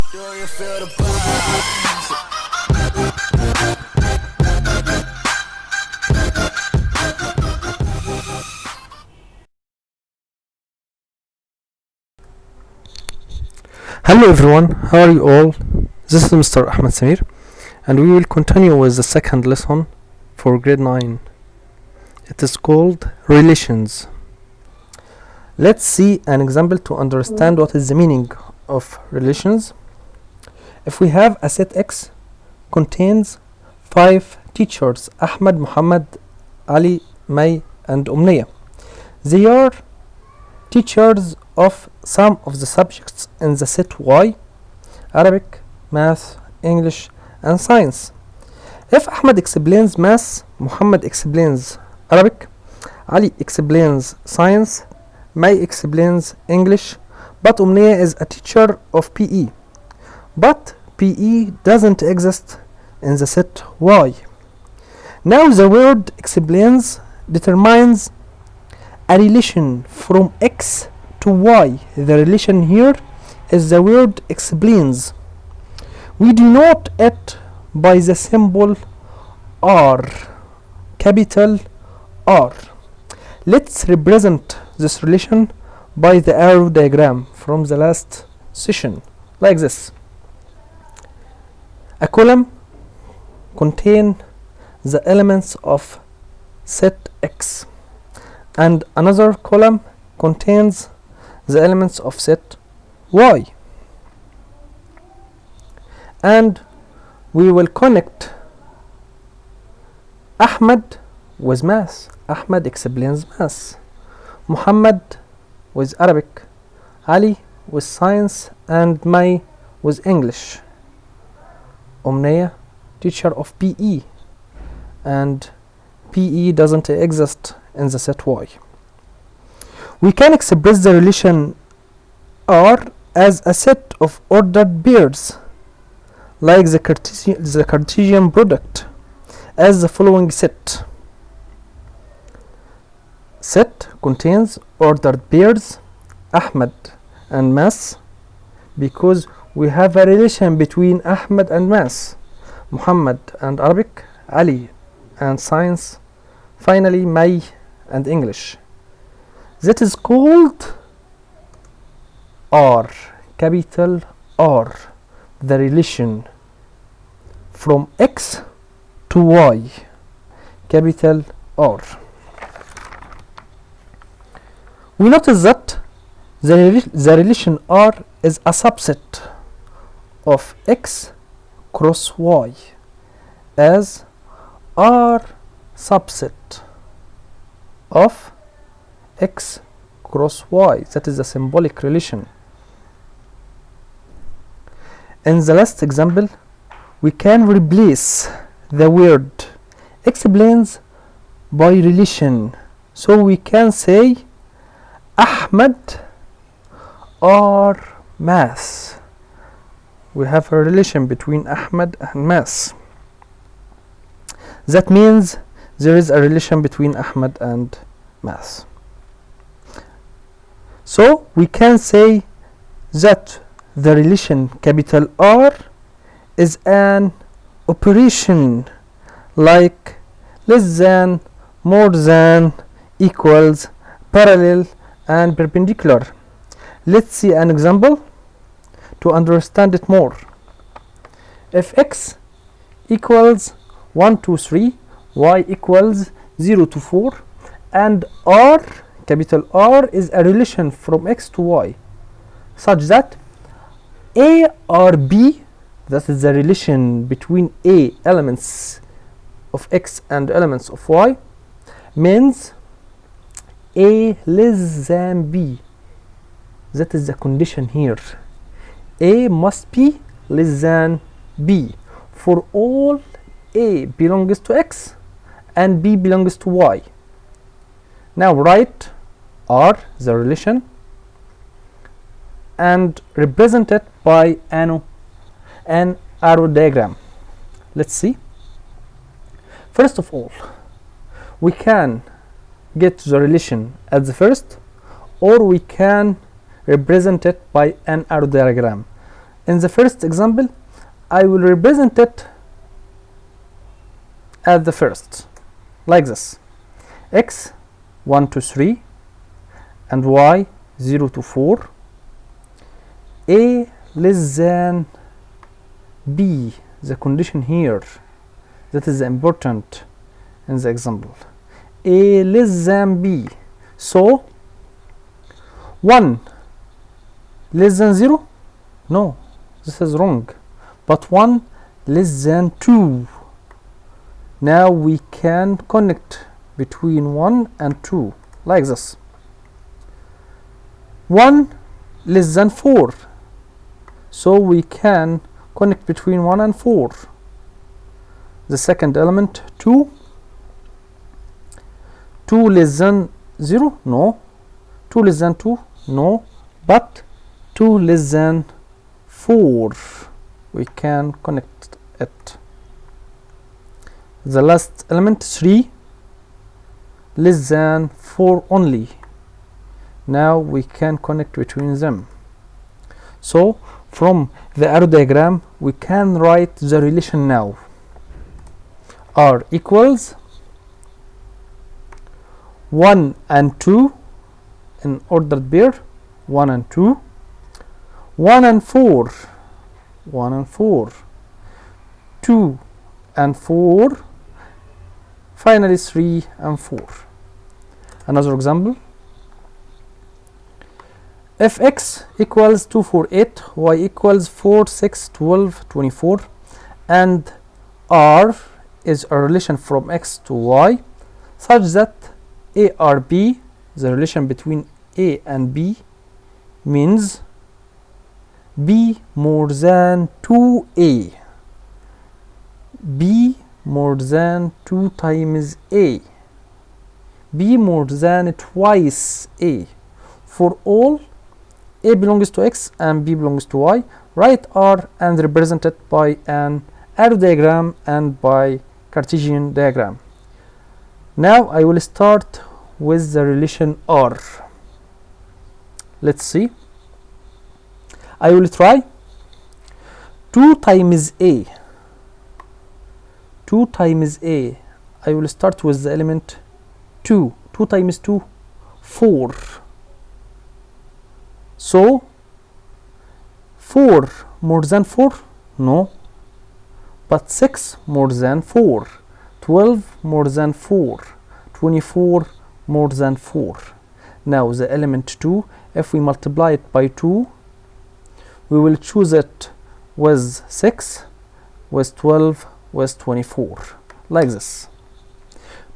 Do you feel the vibes? Hello everyone, how are you all? This is Mr. Ahmed Samir, and we will continue with the second lesson for grade 9. It is called Relations. Let's see an example to understand what is the meaning of relations. If we have a set X contains 5 teachers, Ahmed, Muhammad, Ali, May and Umniya. They are teachers of some of the subjects in the set Y: Arabic, Math, English and Science. If Ahmed explains Math, Muhammad explains Arabic, Ali explains Science, May explains English, but Umniya is a teacher of PE. But PE doesn't exist in the set Y. Now the word explains determines a relation from X to Y. The relation here is the word explains. We denote it by the symbol R, capital R. Let's represent this relation by the arrow diagram from the last session, like this. A column contains the elements of set X, and another column contains the elements of set Y. And we will connect Ahmed with Math. Ahmed explains Math. Muhammad with Arabic. Ali with Science, and May with English. Umniya, teacher of PE, and PE doesn't exist in the set Y. We can express the relation R as a set of ordered pairs, like the Cartesian product, as the following set. Set contains ordered pairs Ahmed and Math, because we have a relation between Ahmed and Math, Muhammad and Arabic, Ali and Science, finally May and English. That is called R, capital R, the relation from X to Y, capital R. We notice that the relation R is a subset of X cross Y, as R subset of X cross Y. That is a symbolic relation. In the last example, we can replace the word explains by relation, so we can say Ahmed or Math. We have a relation between Ahmed and Math. That means there is a relation between Ahmed and Math. So we can say that the relation capital R is an operation like less than, more than, equals, parallel and perpendicular. Let's see an example to understand it more. If X equals 1 to 3, Y equals 0 to 4, and R, capital R, is a relation from X to Y, such that A or B, that is the relation between A elements of X and elements of Y, means A less than B. That is the condition here. A must be less than B for all A belongs to X and B belongs to Y. Now write R, the relation, and represent it by an arrow diagram. Let's see. First of all, we can get the relation at the first, or we can represent it by an arrow diagram. In the first example, I will represent it as the first, like this: x 1 to 3 and y 0 to 4, a less than b, the condition here that is important in the example, a less than b. So 1 less than 0, no, this is wrong, but 1 less than 2. Now we can connect between 1 and 2 like this: 1 less than 4, so we can connect between 1 and 4. The second element, 2 less than 0, no, 2 less than 2, no, but 2 less than 4, we can connect it. The last element, 3 less than 4 only, now we can connect between them. So from the arrow diagram we can write the relation now: R equals 1 and 2 in ordered pair, 1 and 2, 1 and 4, 1 and 4, 2 and 4, finally 3 and 4. Another example: if x equals 2, 4, 8, y equals 4, 6, 12, 24, and R is a relation from x to y such that A or B, the relation between A and B, means B more than 2A, B more than 2 times A, B more than twice A. For all A belongs to x and B belongs to y, write R and represent it by an arrow diagram and by Cartesian diagram. Now I will start with the relation R. Let's see. I will try 2 times A. 2 times A. I will start with the element 2. 2 times 2, 4. So 4 more than 4? No. But 6 more than 4. 12 more than 4. 24 more than 4. Now the element 2, if we multiply it by 2, we will choose it with 6, with 12, with 24, like this.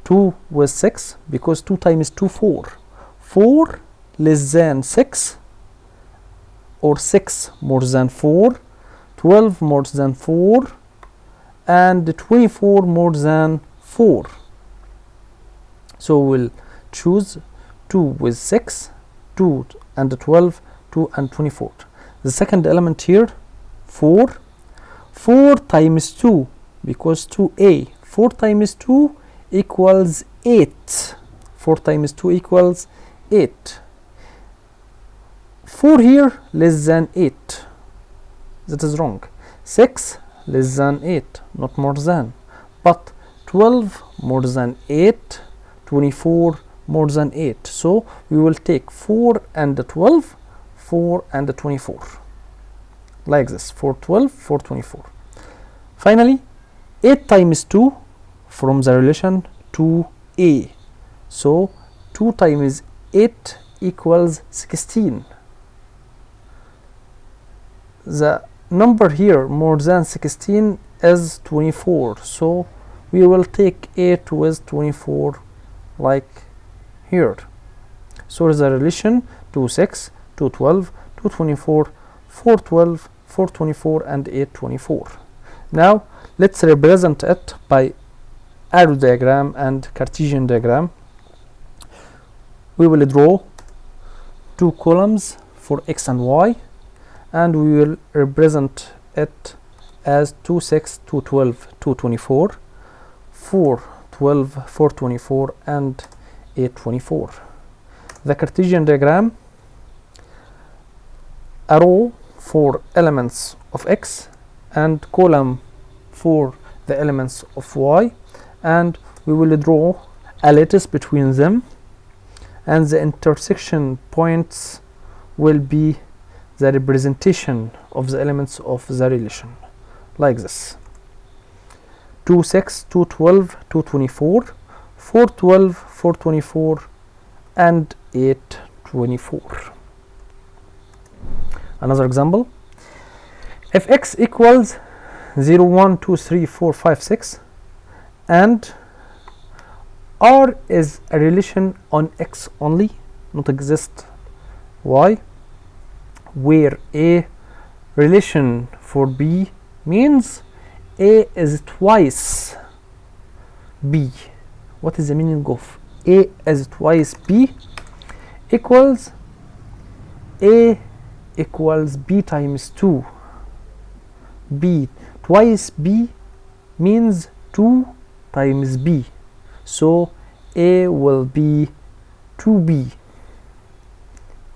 2 with 6, because 2 times 2, 4. 4 less than 6, or 6 more than 4, 12 more than 4, and 24 more than 4. So we'll choose 2 with 6, 2 and 12, 2 and 24. The second element here, 4. 4 times 2, because 2a. 4 times 2 equals 8. 4 times 2 equals 8. 4 here less than 8. That is wrong. 6 less than 8, not more than. But 12 more than 8, 24 more than 8. So we will take 4 and 12, 4 and 24. Like this, 4, 12, 4, 24. Finally, 8 times 2 from the relation 2a. So 2 times 8 equals 16. The number here more than 16 is 24. So we will take 8 with 24 like here. So the relation 2, 6, 2, 12, 2, 24, 4, 12, 4, 24, and 8, 24. Now let's represent it by arrow diagram and Cartesian diagram. We will draw 2 columns for x and y, and we will represent it as 2, 6, 2, 12, 2, 24, 4, 12, 4, 24, and 8, 24. The Cartesian diagram, a row for elements of x and column for the elements of y, and we will draw a lattice between them, and the intersection points will be the representation of the elements of the relation, like this: 2 6, 2 12, 2 24, 4 12, 4 24, and 8 24. Another example: if x equals 0 1 2 3 4 5 6 and R is a relation on x only, not exist y, where A relation for B means A is twice B. What is the meaning of A is twice B? Equals A equals B times 2. B twice B means 2 times B, so A will be 2B.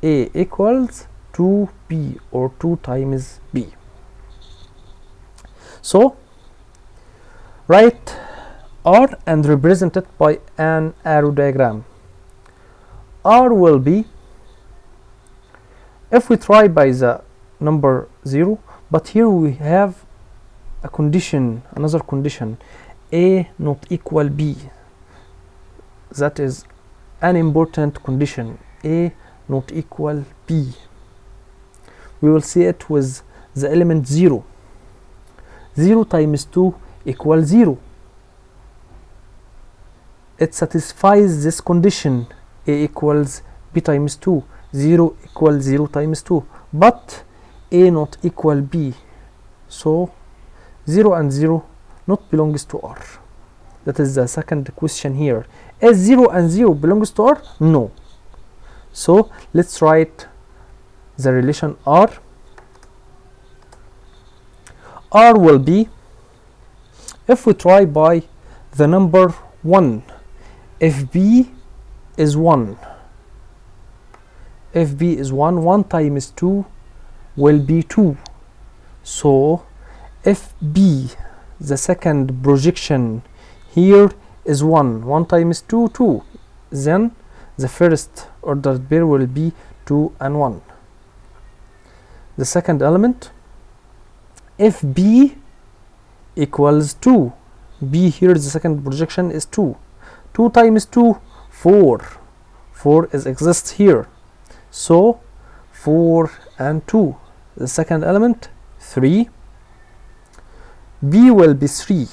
A equals 2B, or 2 times B. So write R and represent it by an arrow diagram. R will be, if we try by the number 0, but here we have a condition, another condition: A not equal B. That is an important condition: A not equal B. We will see it with the element 0. 0 times 2 equals 0. It satisfies this condition: A equals B times 2. 0 equals 0 times 2, but A not equal B, so 0 and 0 not belongs to R. That is the second question here. Is 0 and 0 belongs to R? No. So let's write the relation R. R will be, if we try by the number 1, if B is 1, if B is 1, 1 times 2 will be 2. So if B, the second projection here, is 1, 1 times 2, 2, then the first ordered pair will be 2 and 1. The second element, if B equals 2, B here, the second projection is 2. 2 times 2, 4. 4 is exists here. So 4 and 2. The second element, 3. B will be 3.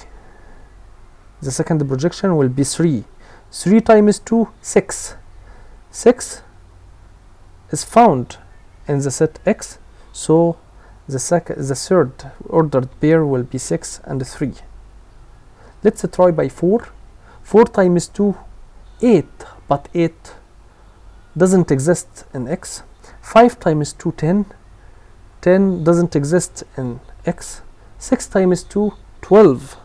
The second projection will be 3. 3 times 2, 6. 6 is found in the set X, so the third ordered pair will be 6 and 3. Let's try by 4. 4 times 2, 8, but 8 doesn't exist in X. 5 times 2, 10. 10 doesn't exist in X. 6 times 2, 12.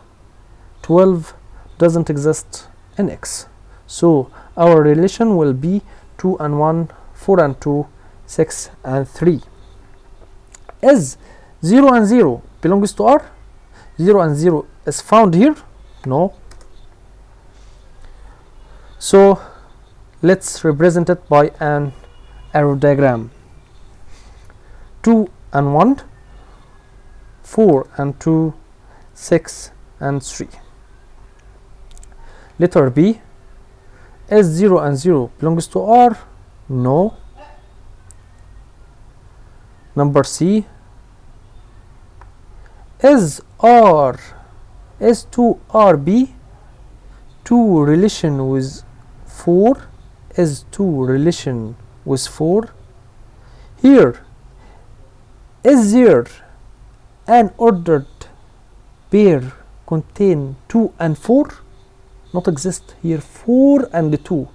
12 doesn't exist in X. So our relation will be 2 and 1, 4 and 2, 6 and 3. Is 0 and 0 belongs to R? 0 and 0 is found here? No. So let's represent it by an arrow diagram. 2 and 1, 4 and 2, 6 and 3. Letter B, is 0 and 0 belongs to R? No. Number C, is 2RB 2 relation with 4? Is 2 relation with 4? Here, is there an ordered pair contain 2 and 4? Not exist here. 4 and 2,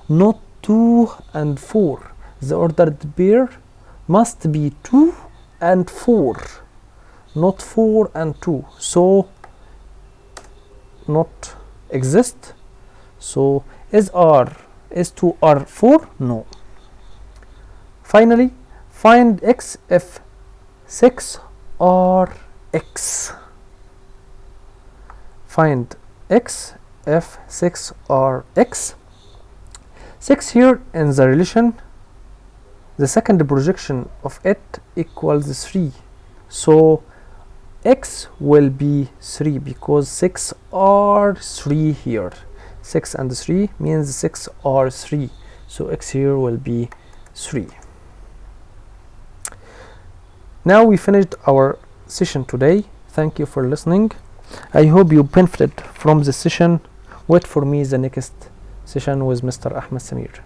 not 2 and 4. The ordered pair must be 2 and 4, not 4 and 2. So not exist. So is 2R 4? No. Finally, find X if 6 are x. Find x if 6 are x. 6 here in the relation, the second projection of it equals 3. So x will be 3 because 6 are 3 here. 6 and 3 means 6 are 3. So x here will be 3. Now we finished our session today. Thank you for listening. I hope you benefited from this session. Wait for me the next session with Mr. Ahmed Samir.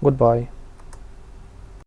Goodbye.